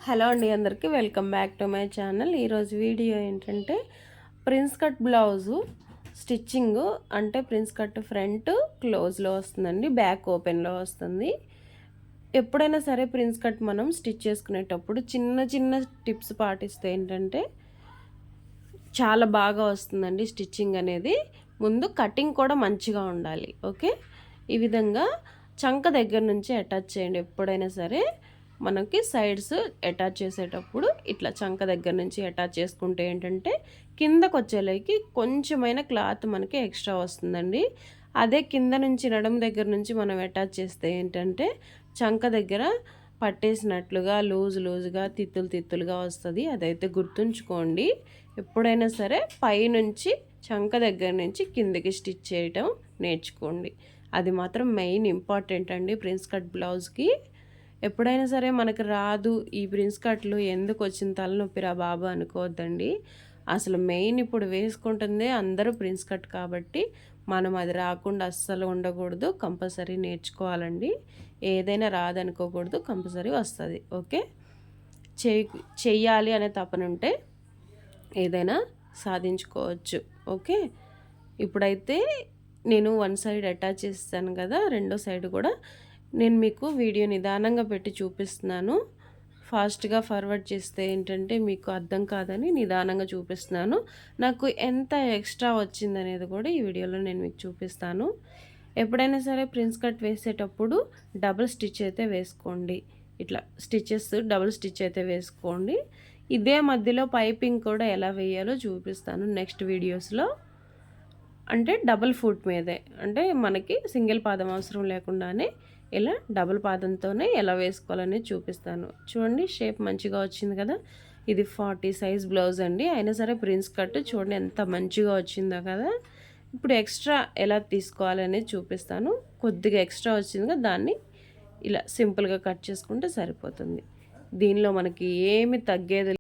Hello అండి, అందరికీ welcome back to my channel. ఈరోజు వీడియో ఏంటంటే ప్రిన్స్ కట్ బ్లౌజు స్టిచ్చింగ్. అంటే ప్రిన్స్ కట్ ఫ్రంట్ క్లోజ్లో వస్తుందండి, బ్యాక్ ఓపెన్లో వస్తుంది. ఎప్పుడైనా సరే ప్రిన్స్ కట్ మనం స్టిచ్ చేసుకునేటప్పుడు చిన్న చిన్న టిప్స్ పాటిస్తే ఏంటంటే చాలా బాగా వస్తుందండి స్టిచ్చింగ్ అనేది. ముందు కటింగ్ కూడా మంచిగా ఉండాలి. ఓకే, ఈ విధంగా చంక దగ్గర నుంచి అటాచ్ చేయండి. ఎప్పుడైనా సరే మనకి సైడ్స్ అటాచ్ చేసేటప్పుడు ఇట్లా చంక దగ్గర నుంచి అటాచ్ చేసుకుంటే ఏంటంటే కిందకు వచ్చేలాకి కొంచెమైన క్లాత్ మనకి ఎక్స్ట్రా వస్తుందండి. అదే కింద నుంచి నడుము దగ్గర నుంచి మనం అటాచ్ చేస్తే ఏంటంటే చంక దగ్గర పట్టేసినట్లుగా లూజుగా తిత్తులుగా వస్తుంది. అదైతే గుర్తుంచుకోండి. ఎప్పుడైనా సరే పైనుంచి చంక దగ్గర నుంచి కిందకి స్టిచ్ చేయటం నేర్చుకోండి. అది మాత్రం మెయిన్ ఇంపార్టెంట్ అండి ప్రిన్స్ కట్ బ్లౌజ్కి. ఎప్పుడైనా సరే మనకు రాదు ఈ ప్రిన్స్ కట్లు, ఎందుకు వచ్చిన తలనొప్పిరా బాబు అనుకోవద్దండి. అసలు మెయిన్ ఇప్పుడు వేసుకుంటుందే అందరూ ప్రిన్స్ కట్ కాబట్టి మనం అది రాకుండా అస్సలు ఉండకూడదు. కంపల్సరీ నేర్చుకోవాలండి. ఏదైనా రాదనుకోకూడదు, కంపల్సరీ వస్తుంది. ఓకే, చెయ్యాలి అనే తపన ఉంటే ఏదైనా సాధించుకోవచ్చు. ఓకే, ఇప్పుడైతే నేను వన్ సైడ్ అటాచ్ చేస్తాను కదా, రెండో సైడ్ కూడా నేను మీకు వీడియో నిదానంగా పెట్టి చూపిస్తున్నాను. ఫాస్ట్గా ఫార్వర్డ్ చేస్తే ఏంటంటే మీకు అర్థం కాదని నిదానంగా చూపిస్తున్నాను. నాకు ఎంత ఎక్స్ట్రా వచ్చిందనేది కూడా ఈ వీడియోలో నేను మీకు చూపిస్తాను. ఎప్పుడైనా సరే ప్రిన్స్ కట్ వేసేటప్పుడు డబుల్ స్టిచ్ అయితే వేసుకోండి. ఇట్లా స్టిచెస్ డబుల్ స్టిచ్ అయితే వేసుకోండి. ఇదే మధ్యలో పైపింగ్ కూడా ఎలా వేయాలో చూపిస్తాను నెక్స్ట్ వీడియోస్లో. అంటే డబుల్ ఫుట్ మీదే, అంటే మనకి సింగిల్ పాదం అవసరం లేకుండానే ఇలా డబుల్ పాదంతోనే ఎలా వేసుకోవాలనేది చూపిస్తాను. చూడండి, షేప్ మంచిగా వచ్చింది కదా. ఇది 40 సైజ్ బ్లౌజ్ అండి. అయినా సరే ప్రిన్స్ కట్ చూడండి ఎంత మంచిగా వచ్చిందో కదా. ఇప్పుడు ఎక్స్ట్రా ఎలా తీసుకోవాలనేది చూపిస్తాను. కొద్దిగా ఎక్స్ట్రా వచ్చింది కదా, దాన్ని ఇలా సింపుల్గా కట్ చేసుకుంటే సరిపోతుంది. దీనిలో మనకి ఏమి తగ్గేది